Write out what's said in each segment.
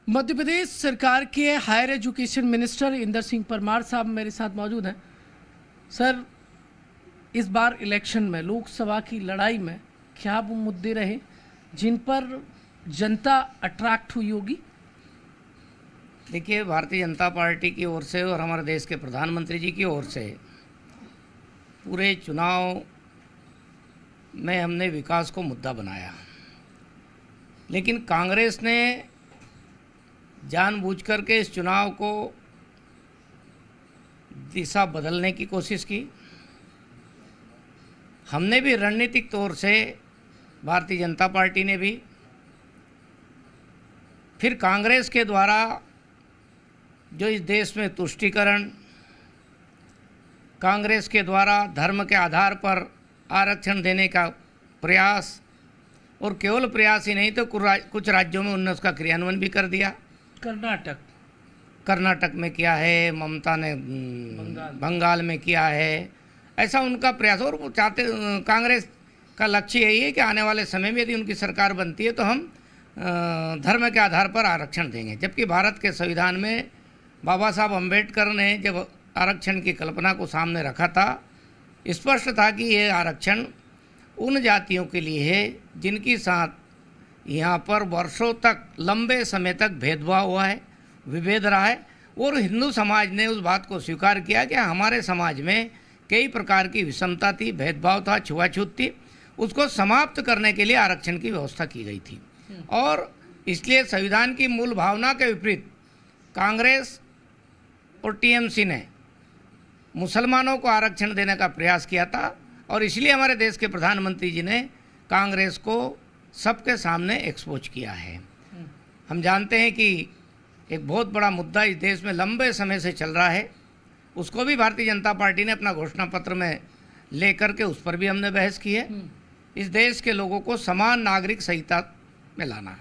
मध्य प्रदेश सरकार के higher education minister Inder Singh Parmar साहब मेरे साथ मौजूद हैं। सर, इस बार इलेक्शन में लोकसभा की लड़ाई में क्या वो मुद्दे रहे जिन पर जनता अट्रैक्ट हुई होगी? देखिए, भारतीय जनता पार्टी की ओर से और हमारे देश के प्रधानमंत्री जी की ओर से पूरे चुनाव में हमने विकास को मुद्दा बनाया, लेकिन कांग्रेस ने जानबूझकर के इस चुनाव को दिशा बदलने की कोशिश की। हमने भी रणनीतिक तौर से, भारतीय जनता पार्टी ने भी, फिर कांग्रेस के द्वारा जो इस देश में तुष्टीकरण, कांग्रेस के द्वारा धर्म के आधार पर आरक्षण देने का प्रयास, और केवल प्रयास ही नहीं तो कुछ राज्यों में उन्होंने उसका क्रियान्वयन भी कर दिया। कर्नाटक में किया है, ममता ने बंगाल में किया है, ऐसा उनका प्रयास। और वो चाहते, कांग्रेस का लक्ष्य यही है कि आने वाले समय में यदि उनकी सरकार बनती है तो हम धर्म के आधार पर आरक्षण देंगे। जबकि भारत के संविधान में बाबा साहब अम्बेडकर ने जब आरक्षण की कल्पना को सामने रखा था, स्पष्ट था कि ये आरक्षण उन जातियों के लिए है जिनकी साथ यहाँ पर वर्षों तक, लंबे समय तक भेदभाव हुआ है, विभेद रहा है। और हिंदू समाज ने उस बात को स्वीकार किया कि हमारे समाज में कई प्रकार की विषमता थी, भेदभाव था, छुआछूत थी, उसको समाप्त करने के लिए आरक्षण की व्यवस्था की गई थी। और इसलिए संविधान की मूल भावना के विपरीत कांग्रेस और टीएमसी ने मुसलमानों को आरक्षण देने का प्रयास किया था, और इसलिए हमारे देश के प्रधानमंत्री जी ने कांग्रेस को सबके सामने एक्सपोज किया है। हम जानते हैं कि एक बहुत बड़ा मुद्दा इस देश में लंबे समय से चल रहा है, उसको भी भारतीय जनता पार्टी ने अपना घोषणा पत्र में लेकर के उस पर भी हमने बहस की है। इस देश के लोगों को समान नागरिक संहिता में लाना।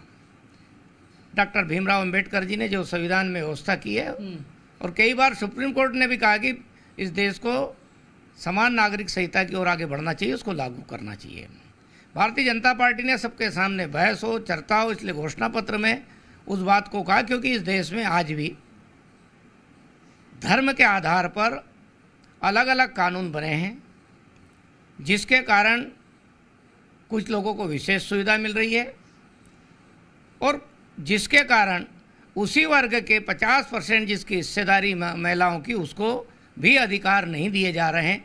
डॉक्टर भीमराव अंबेडकर जी ने जो संविधान में व्यवस्था की है, और कई बार सुप्रीम कोर्ट ने भी कहा कि इस देश को समान नागरिक संहिता की ओर आगे बढ़ना चाहिए, उसको लागू करना चाहिए। भारतीय जनता पार्टी ने सबके सामने बहस हो, चर्चा हो, इसलिए घोषणा पत्र में उस बात को कहा, क्योंकि इस देश में आज भी धर्म के आधार पर अलग अलग कानून बने हैं, जिसके कारण कुछ लोगों को विशेष सुविधा मिल रही है, और जिसके कारण उसी वर्ग के 50% जिसकी हिस्सेदारी महिलाओं की, उसको भी अधिकार नहीं दिए जा रहे हैं।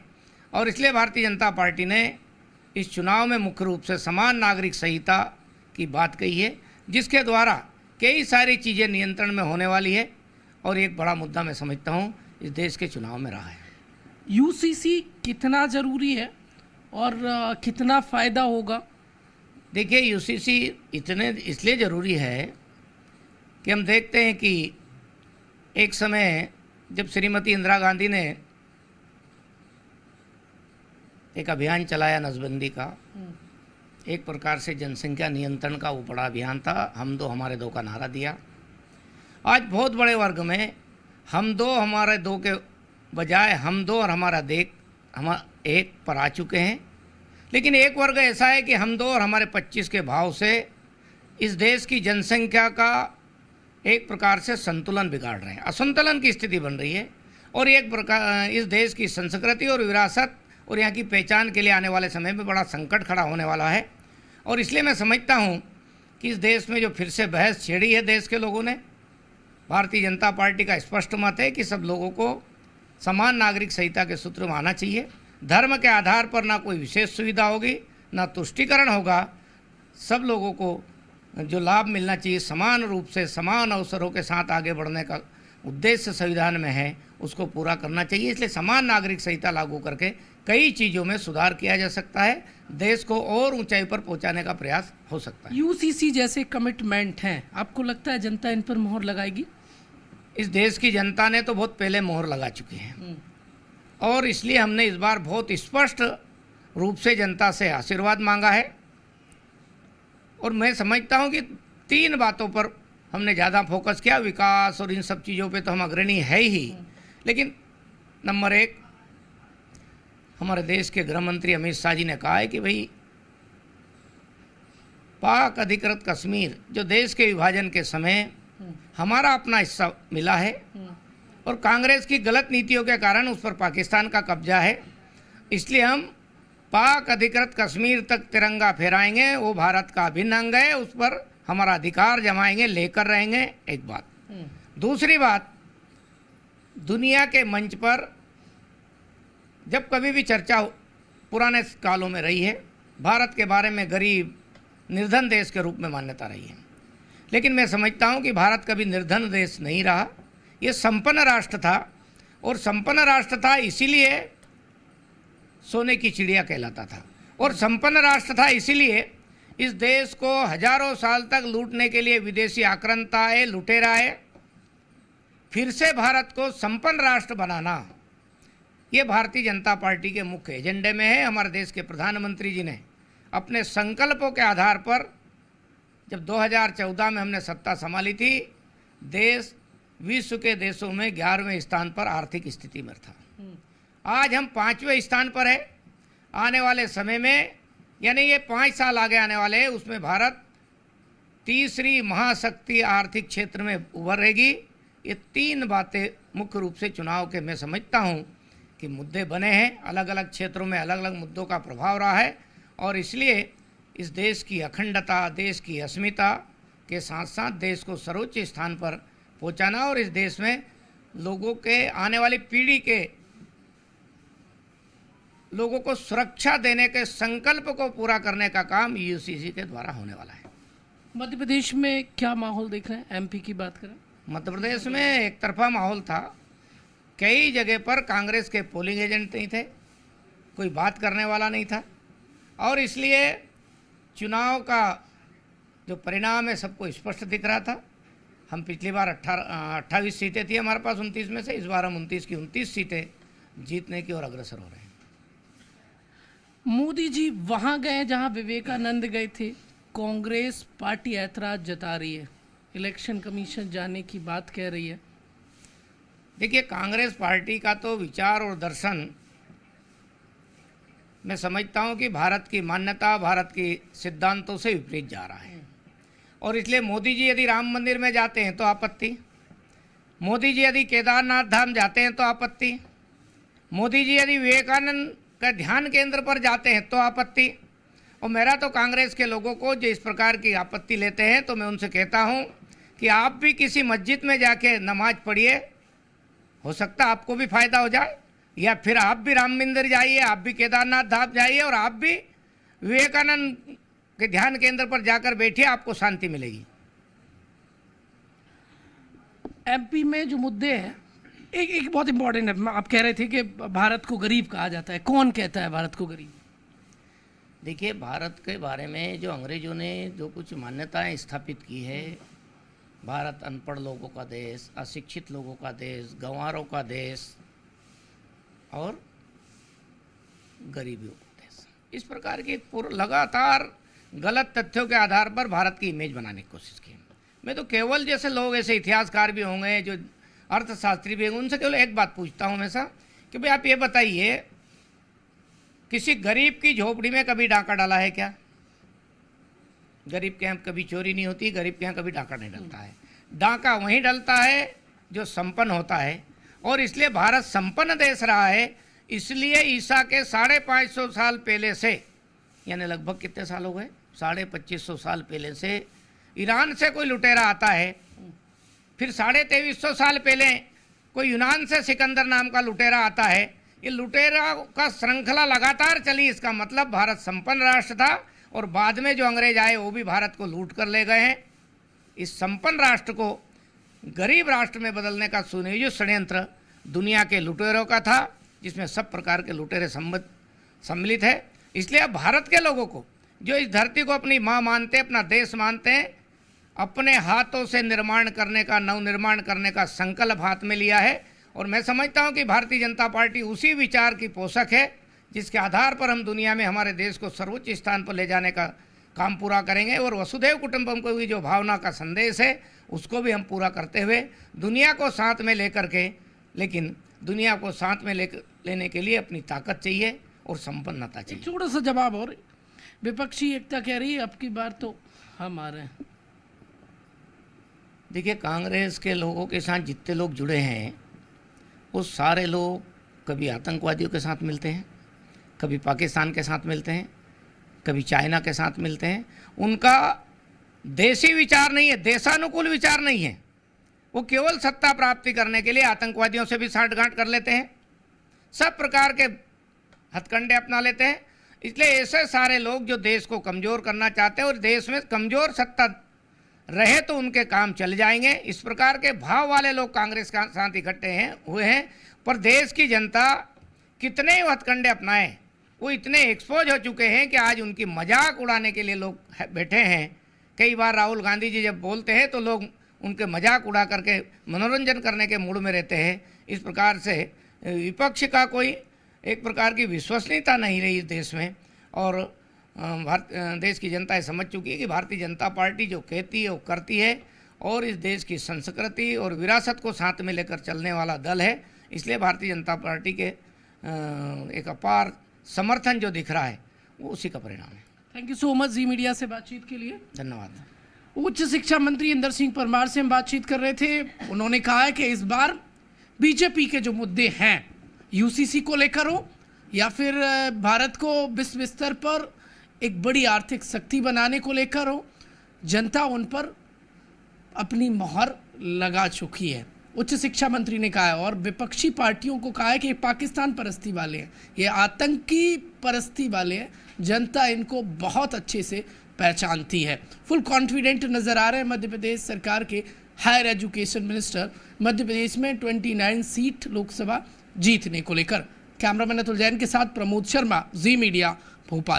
और इसलिए भारतीय जनता पार्टी ने इस चुनाव में मुख्य रूप से समान नागरिक संहिता की बात कही है, जिसके द्वारा कई सारी चीज़ें नियंत्रण में होने वाली है। और एक बड़ा मुद्दा मैं समझता हूँ इस देश के चुनाव में रहा है। यूसीसी कितना ज़रूरी है और कितना फ़ायदा होगा? देखिए, यूसीसी इसलिए ज़रूरी है कि हम देखते हैं कि एक समय जब श्रीमती इंदिरा गांधी ने एक अभियान चलाया नसबंदी का, एक प्रकार से जनसंख्या नियंत्रण का वो बड़ा अभियान था, हम दो हमारे दो का नारा दिया। आज बहुत बड़े वर्ग में हम दो हमारे दो के बजाय हम दो और हमारा एक पर आ चुके हैं। लेकिन एक वर्ग ऐसा है कि हम दो और हमारे 25 के भाव से इस देश की जनसंख्या का एक प्रकार से संतुलन बिगाड़ रहे हैं, असंतुलन की स्थिति बन रही है। और एक प्रकार इस देश की संस्कृति और विरासत और यहाँ की पहचान के लिए आने वाले समय में बड़ा संकट खड़ा होने वाला है। और इसलिए मैं समझता हूँ कि इस देश में जो फिर से बहस छेड़ी है देश के लोगों ने, भारतीय जनता पार्टी का स्पष्ट मत है कि सब लोगों को समान नागरिक संहिता के सूत्र में आना चाहिए। धर्म के आधार पर ना कोई विशेष सुविधा होगी, ना तुष्टीकरण होगा। सब लोगों को जो लाभ मिलना चाहिए, समान रूप से समान अवसरों के साथ आगे बढ़ने का उद्देश्य संविधान में है, उसको पूरा करना चाहिए। इसलिए समान नागरिक संहिता लागू करके कई चीज़ों में सुधार किया जा सकता है, देश को और ऊंचाई पर पहुंचाने का प्रयास हो सकता है। यूसीसी जैसे कमिटमेंट हैं, आपको लगता है जनता इन पर मोहर लगाएगी? इस देश की जनता ने तो बहुत पहले मोहर लगा चुकी है, और इसलिए हमने इस बार बहुत स्पष्ट रूप से जनता से आशीर्वाद मांगा है। और मैं समझता हूं कि 3 बातों पर हमने ज़्यादा फोकस किया। विकास और इन सब चीज़ों पे तो हम अग्रणी है ही, लेकिन नंबर 1, हमारे देश के गृह मंत्री अमित शाह जी ने कहा है कि भाई पाक अधिकृत कश्मीर जो देश के विभाजन के समय हमारा अपना हिस्सा मिला है और कांग्रेस की गलत नीतियों के कारण उस पर पाकिस्तान का कब्जा है। इसलिए हम पाक अधिकृत कश्मीर तक तिरंगा फहराएंगे, वो भारत का अभिन्न अंग है, उस पर हमारा अधिकार जमाएंगे, लेकर रहेंगे। एक बात। दूसरी बात, दुनिया के मंच पर जब कभी भी चर्चा पुराने कालों में रही है, भारत के बारे में गरीब निर्धन देश के रूप में मान्यता रही है, लेकिन मैं समझता हूँ कि भारत कभी निर्धन देश नहीं रहा। ये संपन्न राष्ट्र था, और संपन्न राष्ट्र था इसीलिए सोने की चिड़िया कहलाता था, और संपन्न राष्ट्र था इसीलिए इस देश को हजारों साल तक लूटने के लिए विदेशी आक्रांता आए, लुटेरा आए। फिर से भारत को संपन्न राष्ट्र बनाना, ये भारतीय जनता पार्टी के मुख्य एजेंडे में है। हमारे देश के प्रधानमंत्री जी ने अपने संकल्पों के आधार पर जब 2014 में हमने सत्ता संभाली थी, देश विश्व के देशों में 11वें स्थान पर आर्थिक स्थिति में था। आज हम 5वें स्थान पर है। आने वाले समय में, यानी ये 5 साल आगे आने वाले हैं, उसमें भारत तीसरी महाशक्ति आर्थिक क्षेत्र में उभरेगी। ये 3 बातें मुख्य रूप से चुनाव के मैं समझता हूँ कि मुद्दे बने हैं। अलग अलग क्षेत्रों में अलग अलग मुद्दों का प्रभाव रहा है, और इसलिए इस देश की अखंडता, देश की अस्मिता के साथ साथ देश को सर्वोच्च स्थान पर पहुंचाना और इस देश में लोगों के, आने वाली पीढ़ी के लोगों को सुरक्षा देने के संकल्प को पूरा करने का काम यूसीसी के द्वारा होने वाला है। मध्य प्रदेश में क्या माहौल देख रहे हैं? एमपी की बात करें, मध्य प्रदेश में एक तरफा माहौल था। कई जगह पर कांग्रेस के पोलिंग एजेंट नहीं थे, कोई बात करने वाला नहीं था, और इसलिए चुनाव का जो परिणाम है सबको स्पष्ट दिख रहा था। हम पिछली बार 28 सीटें थी हमारे पास 29 में से, इस बार हम 29 की 29 सीटें जीतने की ओर अग्रसर हो रहे हैं। मोदी जी वहां गए जहां विवेकानंद गए थे। कांग्रेस पार्टी ऐतराज जता रही है, इलेक्शन कमीशन जाने की बात कह रही है। देखिए, कांग्रेस पार्टी का तो विचार और दर्शन मैं समझता हूं कि भारत की मान्यता, भारत की सिद्धांतों से विपरीत जा रहा है, और इसलिए मोदी जी यदि राम मंदिर में जाते हैं तो आपत्ति, मोदी जी यदि केदारनाथ धाम जाते हैं तो आपत्ति, मोदी जी यदि विवेकानंद का ध्यान केंद्र पर जाते हैं तो आपत्ति। और मेरा तो कांग्रेस के लोगों को जो इस प्रकार की आपत्ति लेते हैं, तो मैं उनसे कहता हूं कि आप भी किसी मस्जिद में जाके नमाज पढ़िए, हो सकता है आपको भी फायदा हो जाए, या फिर आप भी राम मंदिर जाइए, आप भी केदारनाथ धाम जाइए, और आप भी विवेकानंद के ध्यान केंद्र पर जाकर बैठिए, आपको शांति मिलेगी। एमपी में जो मुद्दे हैं, एक बहुत इंपॉर्टेंट है। आप कह रहे थे कि भारत को गरीब कहा जाता है। कौन कहता है भारत को गरीब? देखिए, भारत के बारे में जो अंग्रेजों ने जो कुछ मान्यताएं स्थापित की है, भारत अनपढ़ लोगों का देश, अशिक्षित लोगों का देश, गंवारों का देश और गरीबियों का देश, इस प्रकार की लगातार गलत तथ्यों के आधार पर भारत की इमेज बनाने की कोशिश की। मैं तो केवल जैसे लोग, ऐसे इतिहासकार भी होंगे, जो अर्थशास्त्री भी होंगे, उनसे केवल एक बात पूछता हूँ हमेशा कि भाई आप ये बताइए, किसी गरीब की झोपड़ी में कभी डाका डाला है क्या? गरीब के यहाँ कभी चोरी नहीं होती, गरीब के यहाँ कभी डाका नहीं डलता है। डाका वहीं डलता है जो संपन्न होता है, और इसलिए भारत संपन्न देश रहा है। इसलिए ईसा के 550 साल पहले से, यानी लगभग कितने साल हो गए, 2550 साल पहले से ईरान से कोई लुटेरा आता है, फिर 2350 साल पहले कोई यूनान से सिकंदर नाम का लुटेरा आता है। ये लुटेरा का श्रृंखला लगातार चली। इसका मतलब भारत संपन्न राष्ट्र था, और बाद में जो अंग्रेज आए वो भी भारत को लूट कर ले गए हैं। इस संपन्न राष्ट्र को गरीब राष्ट्र में बदलने का सुनियोजित षड्यंत्र दुनिया के लुटेरों का था, जिसमें सब प्रकार के लुटेरे सम्मिलित है। इसलिए अब भारत के लोगों को, जो इस धरती को अपनी माँ मानते हैं, अपना देश मानते हैं, अपने हाथों से निर्माण करने का, नवनिर्माण करने का संकल्प हाथ में लिया है। और मैं समझता हूं कि भारतीय जनता पार्टी उसी विचार की पोषक है, जिसके आधार पर हम दुनिया में हमारे देश को सर्वोच्च स्थान पर ले जाने का काम पूरा करेंगे। और वसुधैव कुटुंबकम को भी जो भावना का संदेश है, उसको भी हम पूरा करते हुए दुनिया को साथ में लेकर के, लेकिन दुनिया को साथ में लेने के लिए अपनी ताकत चाहिए और संपन्नता चाहिए। छोटा सा जवाब और, विपक्षी एकता कह रही है अब की बार तो हम आ रहे हैं। देखिए, कांग्रेस के लोगों के साथ जितने लोग जुड़े हैं वो सारे लोग कभी आतंकवादियों के साथ मिलते हैं, कभी पाकिस्तान के साथ मिलते हैं, कभी चाइना के साथ मिलते हैं। उनका देशी विचार नहीं है, देशानुकूल विचार नहीं है। वो केवल सत्ता प्राप्ति करने के लिए आतंकवादियों से भी साठगांठ कर लेते हैं, सब प्रकार के हथकंडे अपना लेते हैं। इसलिए ऐसे सारे लोग जो देश को कमज़ोर करना चाहते हैं और देश में कमज़ोर सत्ता रहे तो उनके काम चल जाएंगे, इस प्रकार के भाव वाले लोग कांग्रेस के साथ इकट्ठे हुए हैं। पर देश की जनता कितने ही हथकंडे अपनाए, वो इतने एक्सपोज हो चुके हैं कि आज उनकी मजाक उड़ाने के लिए लोग बैठे हैं। कई बार राहुल गांधी जी जब बोलते हैं तो लोग उनके मजाक उड़ा करके मनोरंजन करने के मूड में रहते हैं। इस प्रकार से विपक्ष का कोई एक प्रकार की विश्वसनीयता नहीं रही इस देश में, और देश की जनता समझ चुकी है कि भारतीय जनता पार्टी जो कहती है वो करती है, और इस देश की संस्कृति और विरासत को साथ में लेकर चलने वाला दल है। इसलिए भारतीय जनता पार्टी के एक अपार समर्थन जो दिख रहा है वो उसी का परिणाम है। Thank you so much ji media से बातचीत के लिए। धन्यवाद। उच्च शिक्षा मंत्री इंदर सिंह परमार से हम बातचीत कर रहे थे। उन्होंने कहा है कि इस बार बीजेपी के जो मुद्दे हैं, यूसीसी को लेकर हो या फिर भारत को विश्व स्तर पर एक बड़ी आर्थिक शक्ति बनाने को लेकर हो, जनता उन पर अपनी मोहर लगा चुकी है, उच्च शिक्षा मंत्री ने कहा है। और विपक्षी पार्टियों को कहा है कि ये पाकिस्तान परस्ती वाले हैं, ये आतंकी परस्ती वाले हैं, जनता इनको बहुत अच्छे से पहचानती है। फुल कॉन्फिडेंट नज़र आ रहे हैं मध्य प्रदेश सरकार के higher education minister Madhya Pradesh में 29 सीट लोकसभा जीतने को लेकर। कैमरामैन अतुल जैन के साथ प्रमोद शर्मा, जी मीडिया, भोपाल।